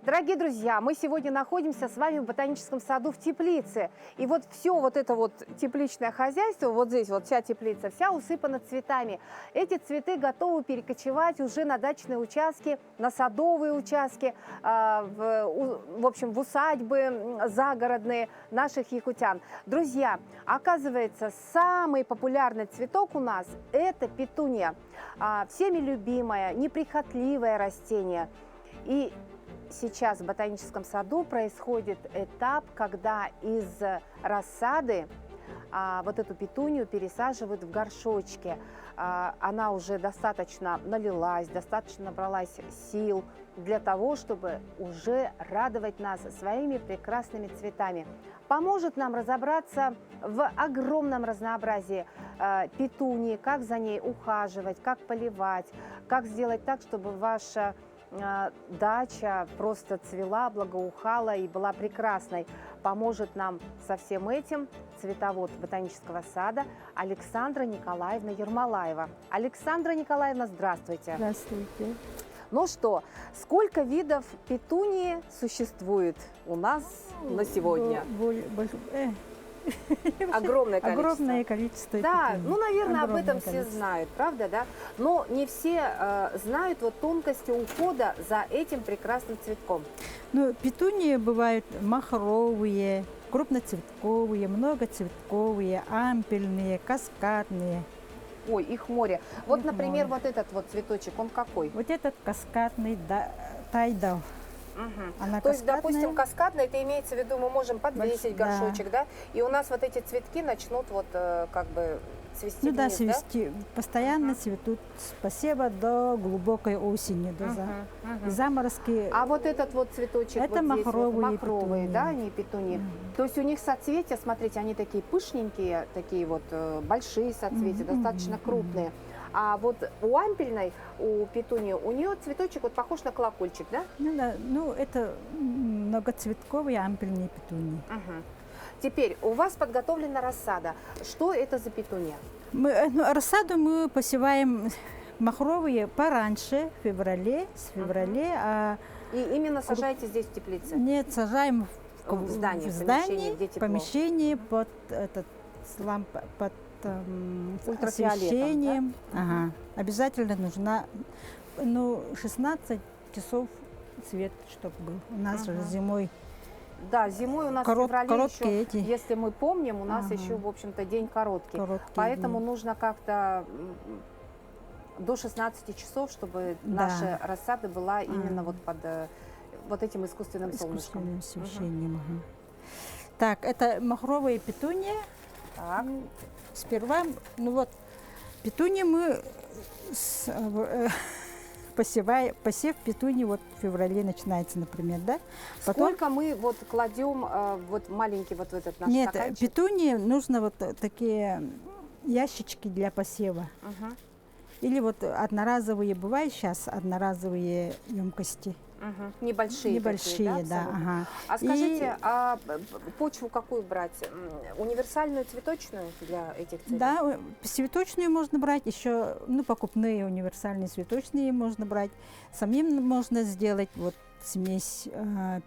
Дорогие друзья, мы сегодня находимся с вами в ботаническом саду в теплице. И вот все вот это вот тепличное хозяйство, вот здесь вот вся теплица, вся усыпана цветами. Эти цветы готовы перекочевать уже на дачные участки, на садовые участки, в общем, в усадьбы загородные наших якутян. Друзья, оказывается, самый популярный цветок у нас – это петуния. Всеми любимое, неприхотливое растение. И сейчас в ботаническом саду происходит этап, когда из рассады вот эту петунию пересаживают в горшочки. Она уже достаточно налилась, достаточно набралась сил для того, чтобы уже радовать нас своими прекрасными цветами. Поможет нам разобраться в огромном разнообразии петунии, как за ней ухаживать, как поливать, как сделать так, чтобы ваша дача просто цвела, благоухала и была прекрасной. Поможет нам со всем этим цветовод ботанического сада Александра Николаевна Ермолаева. Александра Николаевна, здравствуйте. Здравствуйте. Ну что, сколько видов петунии существует у нас на сегодня? Огромное количество. Огромное количество. Да, петуний. ну, наверное, об этом Огромное все знают, правда, да? Но не все знают вот тонкости ухода за этим прекрасным цветком. Ну, петунии бывают махровые, крупноцветковые, многоцветковые, ампельные, каскадные. Ой, их море. Вот, Их например, море. вот этот вот цветочек, он какой? Вот этот каскадный тайдал. Она То есть, каскадная. допустим, каскадно, это имеется в виду, мы можем подвесить Да. горшочек, да? И у нас вот эти цветки начнут вот как бы цвести Ну да, вниз, цвести. Постоянно цветут спасибо до глубокой осени, до заморозки. А вот этот вот цветочек, Это вот здесь, махровые вот, махровые, петунии. да, они петунии. То есть у них соцветия, смотрите, они такие пышненькие, такие вот большие соцветия, достаточно крупные. А вот у ампельной, у петунии, у нее цветочек вот похож на колокольчик, да? Ну да, ну это многоцветковые ампельные петунии. Теперь у вас подготовлена рассада. Что это за петуния? Рассаду мы посеваем махровые пораньше, в феврале, с февраля, И именно сажаете здесь в теплице? нет, сажаем В здании, в помещении, где тепло. помещении под этот под Ультрафиолетом, освещением. Ага. Обязательно нужна 16 часов свет, чтобы был. У нас же зимой Да, зимой у нас в феврале короткие еще, эти. если мы помним, у нас еще, в общем-то, день короткий. Поэтому нужно как-то до 16 часов, чтобы наша рассада была именно вот под вот этим искусственным солнышком. Искусственным освещением. Так, это махровые петуния. Так. Сперва, ну вот, петунии мы посев петунии вот в феврале начинается, например, да? Потом, Сколько мы вот кладем вот маленький вот в этот наш нет, стаканчик? петунии нужно вот такие ящички для посева. Или вот одноразовые, бывают сейчас одноразовые емкости. Небольшие, Небольшие, такие, да? ага. А скажите, а почву какую брать? Универсальную цветочную для этих целей? Да, цветочные можно брать, еще, ну, покупные универсальные цветочные можно брать. Самим можно сделать вот смесь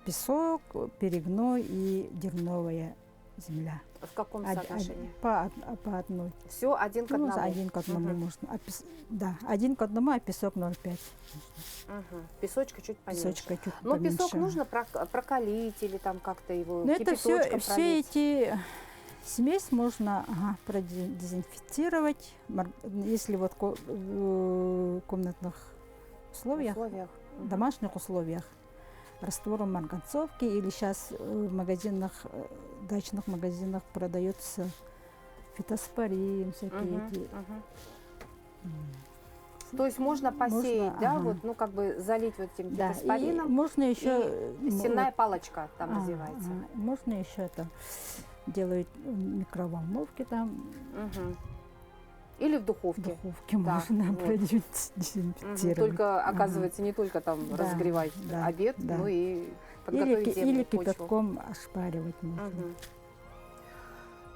песок, перегной и дерновая земля. В каком соотношении? По одной. Все один к одному? Один к одному можно. Да, один к одному, а песок 0,5. Песочка чуть поменьше. Песочка чуть Но поменьше. песок нужно прокалить или там как-то его Но это кипяточком все пролить? эти смесь можно продезинфицировать, если вот в комнатных условиях, домашних условиях, раствором марганцовки, или сейчас в магазинах, дачных магазинах продается фитоспорин, всякие эти. То есть можно посеять, да, вот, ну как бы залить вот этим фитоспорином. Можно еще сенная палочка там называется. Можно еще это делают в микроволновке там. Или в духовке. В духовке можно продезинфицировать. Только, оказывается, не только там разогревать обед, но и подготовить землю, или кипятком ошпаривать можно.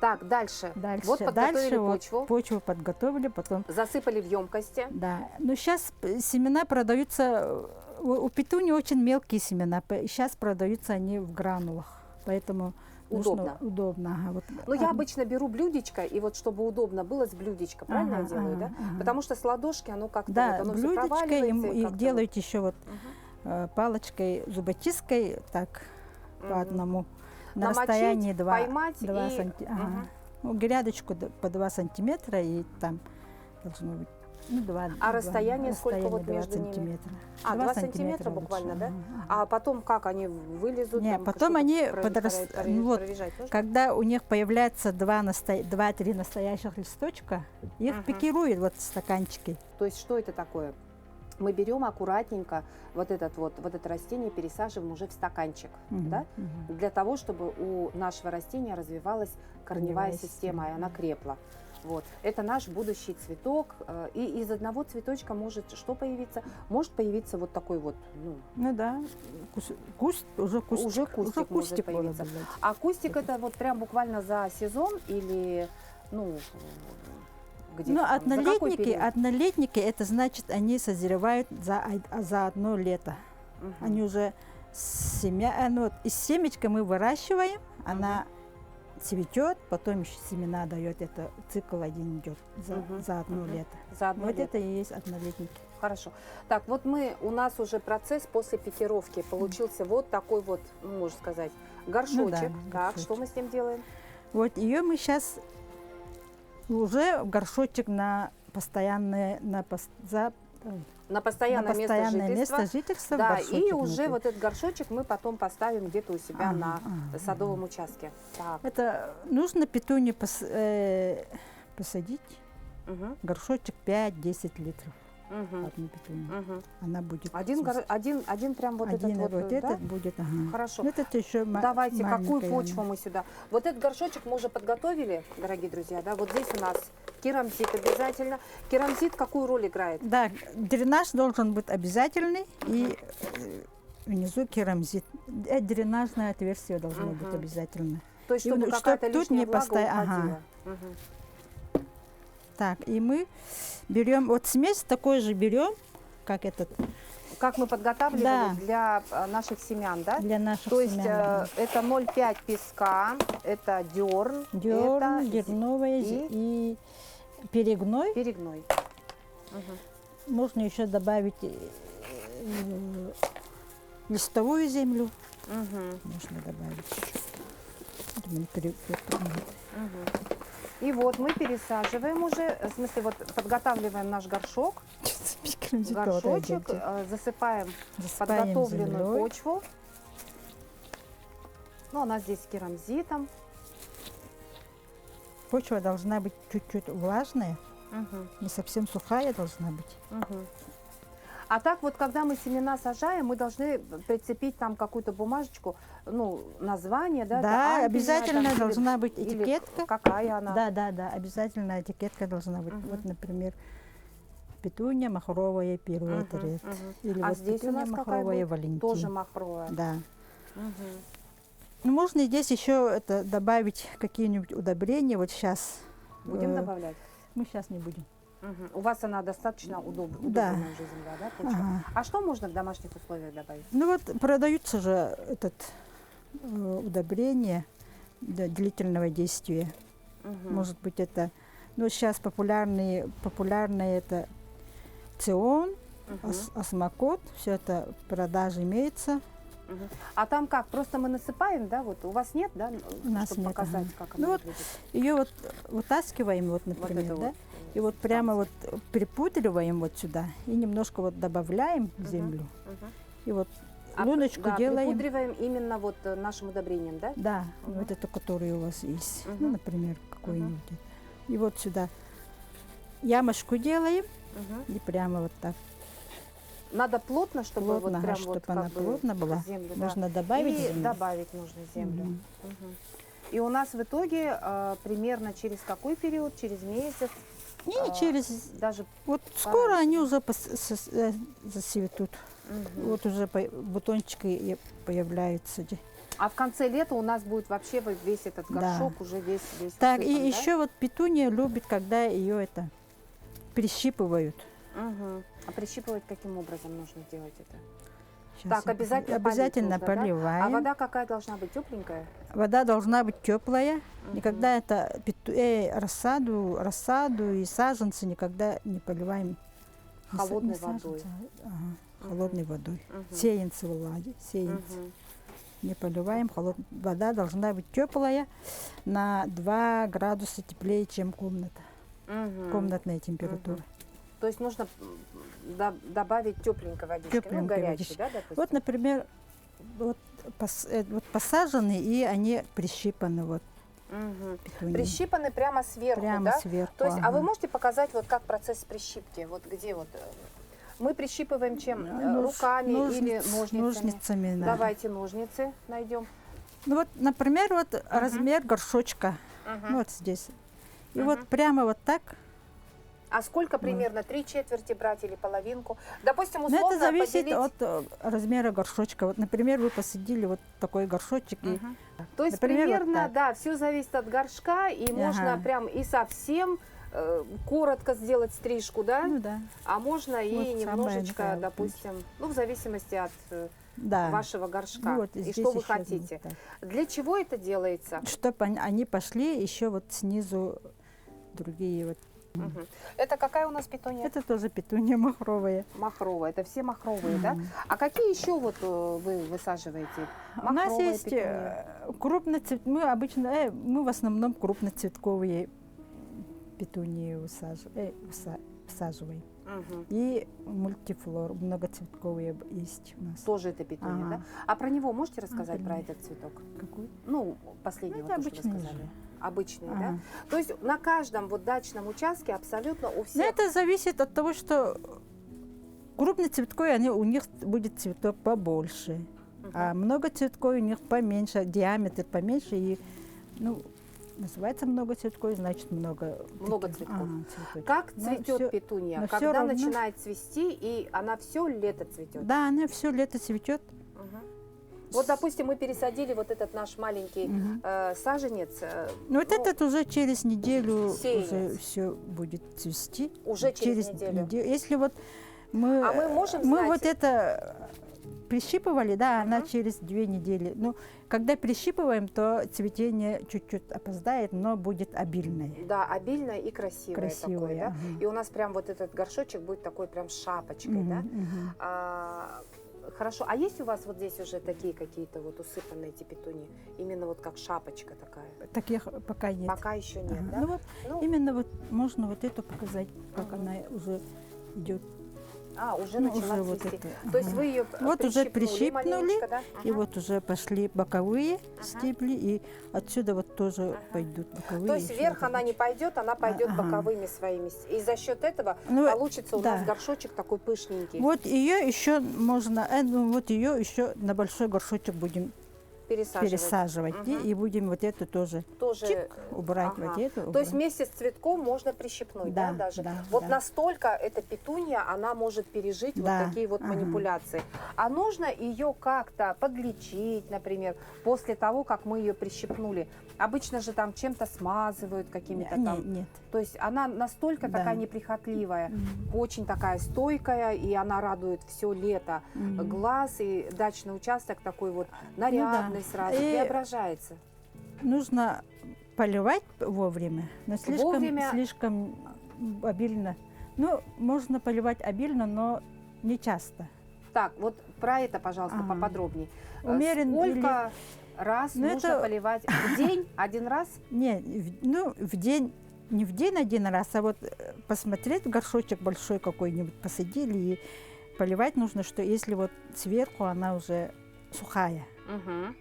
Так, дальше. Вот подготовили дальше почву. Вот почву подготовили, потом засыпали в емкости. Да. Ну, сейчас семена продаются У петунии очень мелкие семена. Сейчас продаются они в гранулах, поэтому Удобно. удобно. Ага, вот, Ну, я обычно беру блюдечко, и вот чтобы удобно было с блюдечка, правильно я делаю, да? Потому Потому что с ладошки оно как-то да, вот, оно всё блюдечко проваливается, и как-то делаете еще вот Мгм. палочкой, зубочисткой, так, по Мгм. одному, на Намочить, расстоянии 2, поймать и... Мгм. Ну, грядочку по 2 сантиметра, и там должно быть, ну, 2, А расстояние сколько вот между ними? сантиметра. 2 сантиметра буквально, да? А потом как они вылезут? Не, там, потом что-то они вот, провизжать нужно? когда у них появляется 2-3 настоящих листочка, их Мгм. пикируют вот в стаканчики. То есть что это такое? Мы берем аккуратненько вот это растение, пересаживаем уже в стаканчик, да? Для того, чтобы у нашего растения развивалась корневая система, и она крепла. Вот. Это наш будущий цветок. И из одного цветочка может что появиться? Может появиться вот такой вот, ну, Ну да, куст, уже кустик. Уже кустик может появиться. может быть. А кустик это вот прям буквально за сезон или, ну, где-то Ну, там, за какой период? однолетники, это значит, они созревают за одно лето. Мгм. Они уже ну, вот из семечка мы выращиваем, она цветет, потом еще семена дает, это цикл один идет Мгм. за одно Мгм. лето. За одно Вот лето. это и есть однолетники. Хорошо. Так, вот у нас уже процесс после пикировки. Получился вот такой вот, ну, можно сказать, горшочек. Ну да, Так, горшочек. что мы с ним делаем? Вот ее мы сейчас уже в горшочек на постоянное, На на постоянное постоянное место место жительства. в Да, горшочек и уже внутри. вот этот горшочек мы потом поставим где-то у себя Ага, на ага, садовом участке. Так. Это нужно петунью посадить. Мгм. Горшочек 5-10 литров. Мгм. Одну петунью. Мгм. Она будет. Один прям вот один этот вот, да? этот будет. Ага. Хорошо. Ну, это еще Давайте, какую маленькая почву мы сюда? Вот этот горшочек мы уже подготовили, дорогие друзья, да? Вот здесь у нас керамзит обязательно. Керамзит какую роль играет? Да, дренаж должен быть обязательный, и внизу керамзит. Дренажное отверстие должно быть Мгм. обязательно. То есть, чтобы Именно, какая-то чтоб тут лишняя не влага постоя- уходила. ага. Мгм. Так, и мы берем, вот смесь такой же берем, как этот, Как мы подготавливали Да. для наших семян, да? для наших То есть семян. Да. это 0,5 песка, это дерн, Дерн, это дерновый и перегной. перегной. Мгм. Можно еще добавить листовую землю. Мгм. Можно добавить еще. Мгм. И вот мы пересаживаем уже, в смысле вот подготавливаем наш горшок, горшочек, засыпаем подготовленную землей. почву. Ну, она здесь с керамзитом. Почва должна быть чуть-чуть влажная, Мгм. не совсем сухая должна быть. Мгм. А так вот, когда мы семена сажаем, мы должны прицепить там какую-то бумажечку, ну, название, да? это Да, ампельная, обязательно там, или- должна быть или этикетка. какая она? Да, обязательно этикетка должна быть. Мгм. Вот, например, петунья махровая первый Мгм, ряд. мгм. Или А вот здесь у петунья нас какая махровая будет? Валентин. Тоже махровая. Да. Мгм. Ну, можно здесь еще это добавить какие-нибудь удобрения. Вот сейчас. Будем добавлять? Мы сейчас не будем. Мгм. У вас она достаточно удобная Да. уже земля, да? почва? Ага. А что можно в домашних условиях добавить? Ну вот продаются же удобрения длительного действия. Мгм. Может быть это, ну сейчас популярные это цион, Мгм. осмокот, все это в продаже имеется. Мгм. А там как? Просто мы насыпаем, да? Вот у вас нет, да? У нас Чтобы нет, показать, ага. как Ну она вот выглядит. Ее вот вытаскиваем, вот, Вот например, это да, вот. и вот прямо вот припудриваем вот сюда и немножко вот добавляем Мгм. землю Мгм. и вот А, луночку да, делаем. припудриваем именно вот нашим удобрением, да? Да, Мгм. вот это, который у вас есть. Мгм. Ну, например, какой-нибудь. И вот сюда ямочку делаем Мгм. и прямо вот так Надо плотно, чтобы плотно, вот прям чтобы вот она как бы плотно была. землю, да. Можно добавить И землю. добавить нужно землю. Мгм. Мгм. И у нас в итоге примерно через какой период? Через месяц? И а, через... Даже Вот скоро пораньше, они да? уже зацветут. Мгм. Вот уже бутончики и появляются. А в конце лета у нас будет вообще весь этот Да. горшок уже весь Так, и усыпан, да? еще вот петуния любит, когда ее прищипывают. Мгм. А прищипывать каким образом нужно делать это? Так, обязательно обязательно полить нужно, да? поливаем. А вода какая должна быть? Тепленькая? Вода должна быть теплая. Никогда это рассаду и саженцы никогда не поливаем Холодной саженцы, водой. холодной водой. Мгм. Сеянцы влади, сеянцы. Мгм. Не поливаем. Вода должна быть теплая, на 2 градуса теплее, чем комната. Мгм. Комнатная температура. То есть нужно добавить тепленькой водички, ну, Тепленькой горячей, водички. да, допустим? Вот, например, вот посажены, и они прищипаны. Вот, Мгм. петунии. Прищипаны прямо сверху, Прямо да? сверху. То есть, а вы ага. можете показать, вот как процесс прищипки? Вот где вот? Мы прищипываем чем? Руками или ножницами? Ножницами, да. Давайте ножницы найдем. Ну вот, например, вот размер горшочка. Мгм. Вот здесь. И Мгм. вот прямо вот так. А сколько примерно? 3/4 брать или половинку? Допустим, Но условно это зависит поделить. от размера горшочка. Вот, например, вы посадили вот такой горшочек. И, Мгм. То есть например, вот примерно, так. да, все зависит от горшка, и можно Ага. прям и совсем коротко сделать стрижку, да? ну да, А можно и Вот самое немножечко, такая вот допустим, ну, в зависимости от да. вашего горшка. Ну вот, и здесь что вы еще хотите. вот так. Для чего это делается? Чтобы они пошли еще вот снизу другие вот. Мгм. Это какая у нас петуния? Это тоже петуния махровая. Махровая. Это все махровые, да? Мгм. А какие еще вот вы высаживаете? У нас Махровая есть петуния. мы обычно, мы в основном крупноцветковые петунии высаживаем. Мгм. И мультифлор, многоцветковые есть у нас. Тоже это петуния, Ага. да? А про него можете рассказать, про например. этот цветок? Какой? Ну, последний, Ну, вот это то, что вы обычный сказали. же. Обычный, да? Ага. То есть на каждом вот дачном участке абсолютно у Но всех... это зависит от того, что крупноцветковые, у них будет цветок побольше, Мгм. а многоцветковые у них поменьше, диаметр поменьше, и, называется многоцветковый, значит много. Много таких, цветков. цветочков. Как Но цветет всё- петуния? но всё Когда равно- начинает цвести, и она все лето цветет? Да, она все лето цветет. Мгм. Вот, допустим, мы пересадили вот этот наш маленький Мгм. саженец. Ну, вот этот уже через неделю сеянец. уже все будет цвести. Уже через неделю. Если вот мы, А мы можем мы знать- вот это прищипывали, да, она Мгм. через 2 недели. Ну, когда прищипываем, то цветение чуть-чуть опоздает, но будет обильное. Да, обильное и красивое, Красивое, такое, да? ага. И у нас прям вот этот горшочек будет такой прям с шапочкой, Мгм, да? мгм. Хорошо. А есть у вас вот здесь уже такие какие-то вот усыпанные эти петунии? Именно вот как шапочка такая? Таких пока нет. Пока еще нет, Ага. да? Ну вот Ну, именно вот можно вот эту показать, как Мгм. она уже идет. уже Ну, начала уже вот цвести. это, То есть ага. вы ее Вот уже прищипнули, маленечко, да? И Ага. вот уже пошли боковые Ага. стебли, и отсюда вот тоже Ага. пойдут боковые. То есть еще вверх вот она эти. не пойдет, она пойдет Ага. боковыми своими. И за счет этого Ну, получится у да. нас горшочек такой пышненький. Вот ее еще можно, вот ее еще на большой горшочек будем пересаживать. Мгм. И будем вот эту тоже Тоже. чик, убрать, Ага. вот эту. То есть убрать. вместе с цветком можно прищипнуть, да, Да, даже? да, Вот да. настолько эта петуния, она может пережить Да, вот такие вот ага. манипуляции. А нужно ее как-то подлечить, например, после того, как мы ее прищипнули. Обычно же там чем-то смазывают, какими-то там. Нет. То есть она настолько Да. такая неприхотливая, Мгм. очень такая стойкая, и она радует все лето Мгм. глаз, и дачный участок такой вот нарядный сразу, И- преображается. Нужно поливать вовремя, но Вовремя. слишком обильно. Ну, можно поливать обильно, но не часто. Так, вот про это, пожалуйста, Ага. поподробнее. Умеренно Сколько раз Ну, нужно это- поливать? В день? Один раз? Не, в день, не в день один раз, а вот посмотреть горшочек большой какой-нибудь, посадили, и поливать нужно, что если вот сверху она уже сухая. Мгм.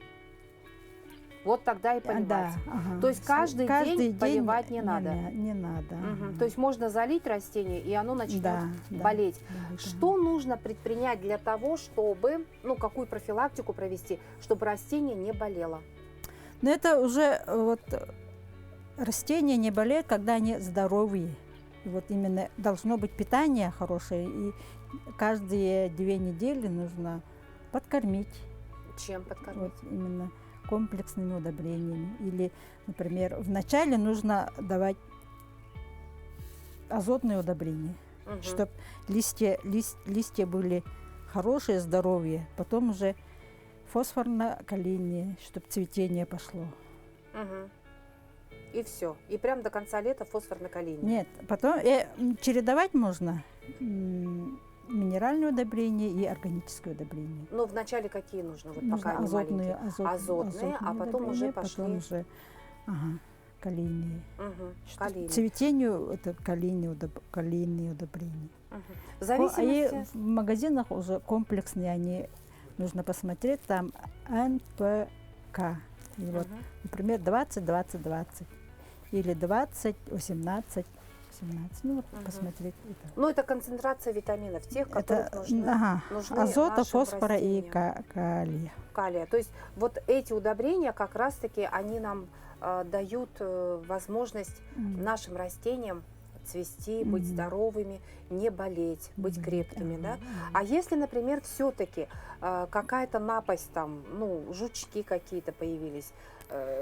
Вот тогда и поливать. Да, ага. То есть каждый день поливать не надо? Не надо. Мгм. ага. То есть можно залить растение, и оно начнет да, да, болеть. да, Что нужно предпринять для того, чтобы, какую профилактику провести, чтобы растение не болело? Но это уже растения не болеют, когда они здоровые. И вот именно должно быть питание хорошее, и каждые 2 недели нужно подкормить. Чем подкормить? Вот именно комплексными удобрениями. Или, например, вначале нужно давать азотные удобрения, Мгм. чтобы листья были хорошее здоровье, потом уже фосфорно-калийные, чтобы цветение пошло. Мгм. И все. И прям до конца лета фосфорно-калийный. Нет, потом чередовать можно минеральное удобрение и органическое удобрение. Но вначале какие нужно, вот Нужно пока они азотные, маленькие? Азотные, а потом уже удобрения, пошли. потом уже калийные. Мгм. Что Калийные. цветению это калийные удобрения. Мгм. В И зависимости... в магазинах уже комплексные, они нужно посмотреть, там НПК. И вот, Мгм. например, 20-20-20 или 20-18-18. Ну вот Мгм. посмотреть это. Ну, это концентрация витаминов, тех, которых Это нужны азота, нашим фосфора и растениям. калия. Калия. То есть вот эти удобрения как раз-таки, они нам дают возможность нашим растениям цвести, быть Мгм. здоровыми, не болеть, быть Мгм. крепкими, да? Ага, А если, например, все-таки какая-то напасть там, ну, жучки какие-то появились,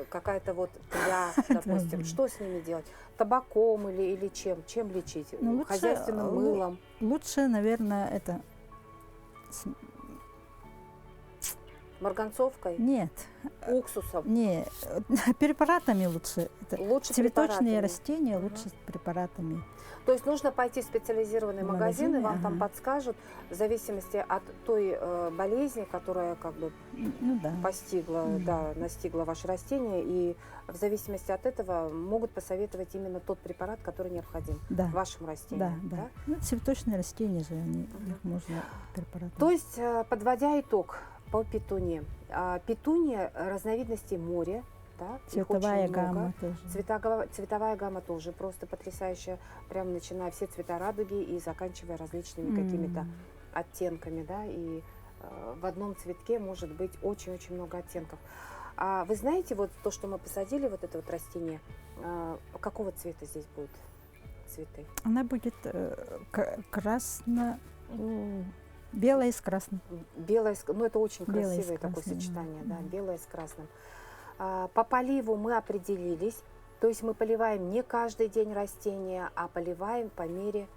какая-то вот тля, допустим, Да. что с ними делать? Табаком или чем? Чем лечить? Ну, лучше, Хозяйственным мылом? Лучше, наверное, это... Марганцовкой? Нет, Уксусом? не, препаратами лучше. Это Лучше цветочные препаратами. растения Мгм. лучше препаратами. То есть нужно пойти в специализированный магазин, и Магазины, вам там ага. подскажут в зависимости от той болезни, которая как бы Ну да. постигла, Мгм. да, настигла ваше растение, и в зависимости от этого могут посоветовать именно тот препарат, который необходим Да. вашему Да, растению. да. Ну, цветочные растения же, они, Мгм. их можно препаратами. То есть, подводя итог по петунии. Петуния разновидностей море, да, их Цветовая очень много. гамма тоже. Цветовая гамма тоже просто потрясающая, прям начиная все цвета радуги и заканчивая различными какими-то оттенками, да, и в одном цветке может быть очень-очень много оттенков. А вы знаете, вот то, что мы посадили, вот это вот растение, какого цвета здесь будут цветы? Она будет белая с красным. Белое, ну это очень Белое с красивое такое красным, да. сочетание, да, Мгм. белое с красным. По поливу мы определились, то есть мы поливаем не каждый день растения, а поливаем по мере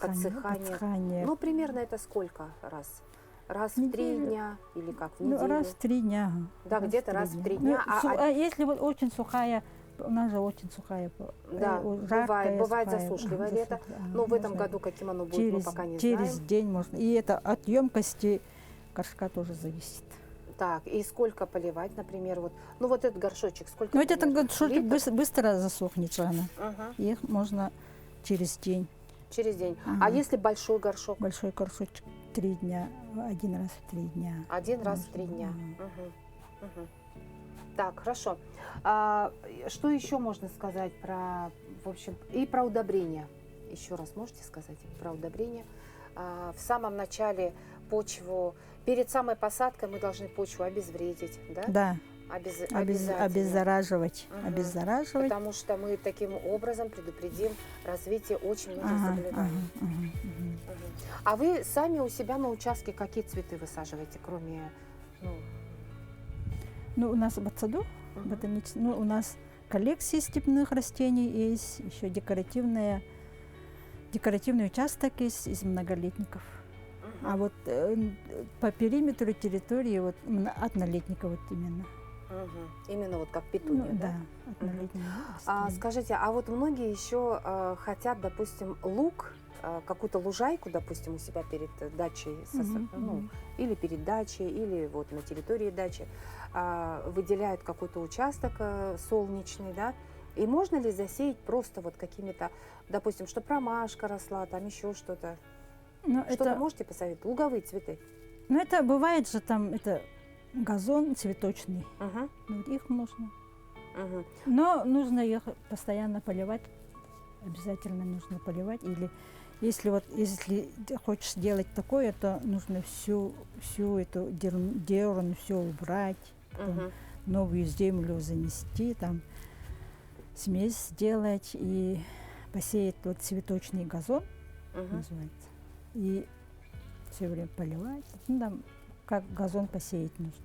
подсыхания. Ну, примерно это сколько раз? Раз в 3 Неделю. дня или как в Ну, неделю? раз в 3 дня. Да, где-то раз в 3 Ну, дня. если вот очень сухая, у нас же очень сухая, Да, жаркая, бывает сухая, засушливое лето. Но в этом году каким оно будет, мы пока не через знаем. день можно. И это от емкости горшка тоже зависит. Так, и сколько поливать, например, вот, ну вот этот горшочек, сколько? Ну, вот это примерно? горшочек Литр? быстро засохнет рано. Ага, Их можно через день. через день. А Ага. если большой горшок? Большой горшочек 3 дня, один раз в 3 дня. Один раз в 3 Можно, дня. ага. Мгм, мгм. Так, хорошо. Что еще можно сказать про, в общем, и про удобрения? Еще раз можете сказать про удобрения? В самом начале почву, перед самой посадкой мы должны почву обезвредить, да? Да, Обязательно. обеззараживать. Мгм. Обеззараживать. Потому что мы таким образом предупредим развитие очень многих Ага, заболеваний. ага, ага, ага. Мгм. А вы сами у себя на участке какие цветы высаживаете, кроме... Ну, Ну, у нас в саду мгм. у нас коллекции степных растений есть, еще декоративный участок есть из многолетников. Мгм. А вот по периметру территории вот именно однолетников вот именно. Мгм. Именно вот как петуния, да? Да, однолетние А растения. скажите, а вот многие еще хотят, допустим, лук, какую-то лужайку, допустим, у себя перед дачей, Мгм, ну, мгм. или перед дачей, или вот на территории дачи, выделяют какой-то участок солнечный, да? И можно ли засеять просто вот какими-то, допустим, что ромашка росла, там еще что-то? Ну, Что-то можете посоветовать? Луговые цветы. ну, это бывает же там, это газон цветочный. Мгм, Ну, вот их можно. мгм. Но нужно их постоянно поливать. Обязательно нужно поливать. Или если хочешь делать такое, то нужно всю эту дерн все убрать, потом Мгм. новую землю занести, там смесь сделать и посеять вот цветочный газон, Мгм. называется. И все время поливать. Ну, там как газон посеять нужно.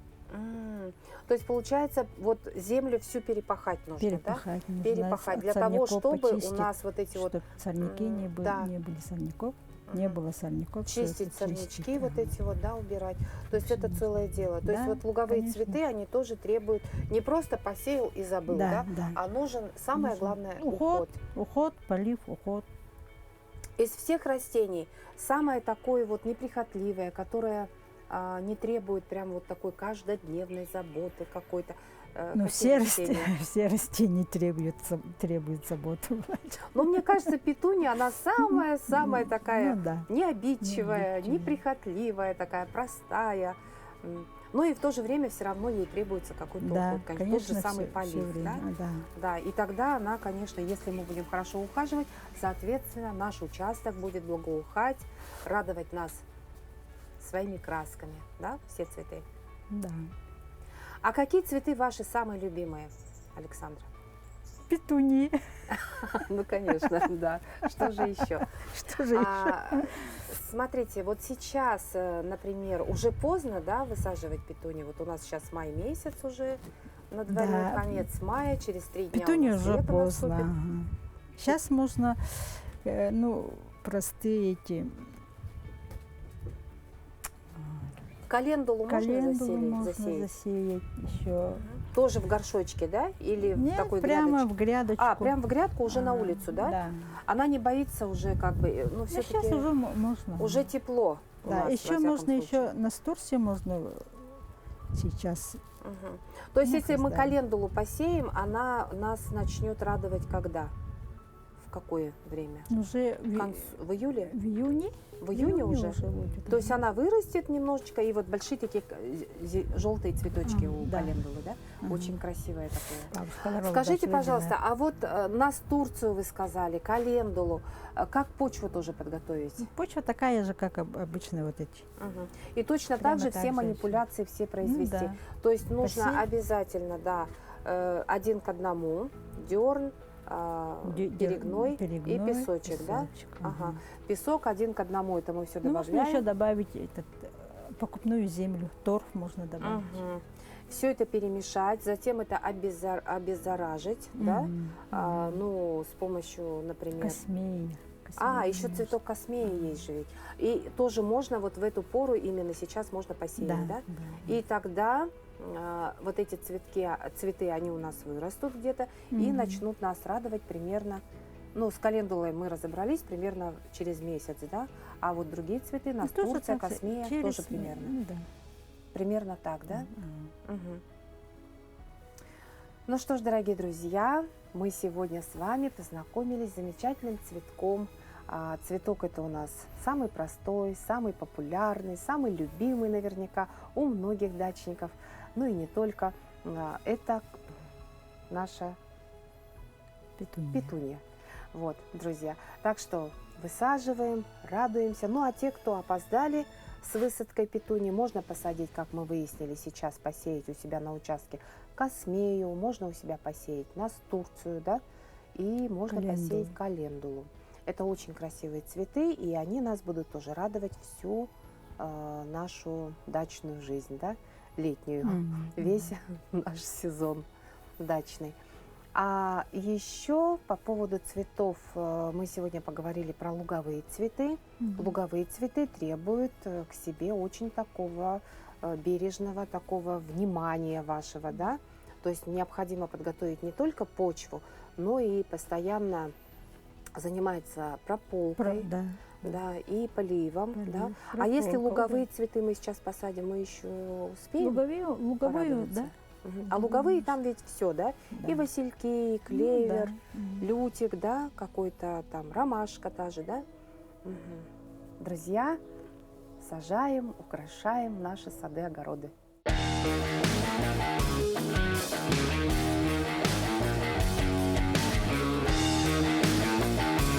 То есть, получается, вот землю всю перепахать нужно, Перепахать да? нужно. Перепахать от для того, сорняков чтобы у почистить, нас вот эти вот... чтоб сорняки не да. были сорняков. не было сорняков. всё это Чистить сорнячки чистить, вот ага. эти вот, да, убирать. То есть это Конечно. целое дело. То есть Да, вот луговые конечно. цветы, они тоже требуют не просто посеял и забыл, да, Да, да. а нужен самое Нужен главное уход. уход. Уход, полив, уход. Из всех растений самое такое вот неприхотливое, которое не требует прям вот такой каждодневной заботы какой-то. Но Какие все растения? растения, все растения требуют заботу. Но мне кажется, петуния, она самая-самая такая Ну да. не обидчивая, Необидчивая. неприхотливая, такая простая. Но и в то же время все равно ей требуется какой-то Да, уход. Тот же конечно, самый всё полив, да? время, да. Да, и тогда она, конечно, если мы будем хорошо ухаживать, соответственно, наш участок будет благоухать, радовать нас своими красками, да, все цветы. Да. А какие цветы ваши самые любимые, Александра? Петунии. Ну, конечно, да. Что же еще? Что же еще? Смотрите, вот сейчас, например, уже поздно, да, высаживать петунии. Вот у нас сейчас май месяц уже, на дворе Да. конец мая, через 3 дня Петунии у нас уже лето поздно. наступит. Сейчас можно, ну, простые эти Календулу можно календулы можно засеять? засеять еще. Тоже в горшочке, да? Или в Нет, такой прямо грядочке? в грядочку. А, прям в грядку уже на улицу, да? Да. Она не боится уже как бы, ну, Ну, все-таки сейчас уже можно. уже тепло у Да, нас, во еще всяком можно случае. еще настурции можно сейчас. Мгм. То есть, Ну, если мы создали. календулу посеем, она нас начнет радовать когда? В какое время? Уже В июле? в июне. В июне уже? будет. То есть она вырастет немножечко, и вот большие такие желтые цветочки у Да. календулы, да? Ага. Очень красивое такое. Бабушка говорила, Скажите, да, пожалуйста, а вот настурцию вы сказали, календулу, как почву тоже подготовить? почва такая же, как обычно вот эти. Мгм. И точно Прямо так же так все же манипуляции все произвести. да. То есть нужно Посеять. обязательно, да, 1 к 1 дерн, перегной и песочек, да? Ага. Песок 1 к 1, это мы все Ну, можно добавляем. еще добавить покупную землю, торф можно добавить. Все это перемешать, затем это обеззаражить, да? Мгм. Ну, с помощью, например... Космея. еще цветок космеи есть же ведь. И тоже можно вот в эту пору, именно сейчас можно посеять, да? Да. И тогда вот эти цветы, они у нас вырастут где-то и Мгм. начнут нас радовать примерно, ну, с календулой мы разобрались примерно через месяц, да? А вот другие цветы, Ну, тоже настурция, так же, космея, через тоже примерно. ну, да. Примерно так, да? Ага. Мгм. Ну что ж, дорогие друзья, мы сегодня с вами познакомились с замечательным цветком. Цветок это у нас самый простой, самый популярный, самый любимый наверняка у многих дачников. Ну и не только. Это наша Петуния. петуния. Вот, друзья. Так что высаживаем, радуемся. Ну а те, кто опоздали с высадкой петунии, можно посадить, как мы выяснили сейчас, посеять у себя на участке космею, можно у себя посеять настурцию, да, и можно Календулу. посеять календулу. Это очень красивые цветы, и они нас будут тоже радовать всю нашу дачную жизнь, да, летнюю, Мгм. весь наш сезон дачный. А еще по поводу цветов мы сегодня поговорили про луговые цветы. Мгм. Луговые цветы требуют к себе очень такого бережного, такого внимания вашего, да. То есть необходимо подготовить не только почву, но и постоянно заниматься прополкой, Да. да, и поливом, Полив, да. А если прополка, луговые цветы мы сейчас посадим, мы еще успеем? Луговую, порадоваться? да? Мгм. А луговые там ведь все, да? Да. И васильки, и Ну, клевер, да. Мгм. лютик, да, какой-то там ромашка та же, да? Мгм. Друзья, сажаем, украшаем наши сады, огороды.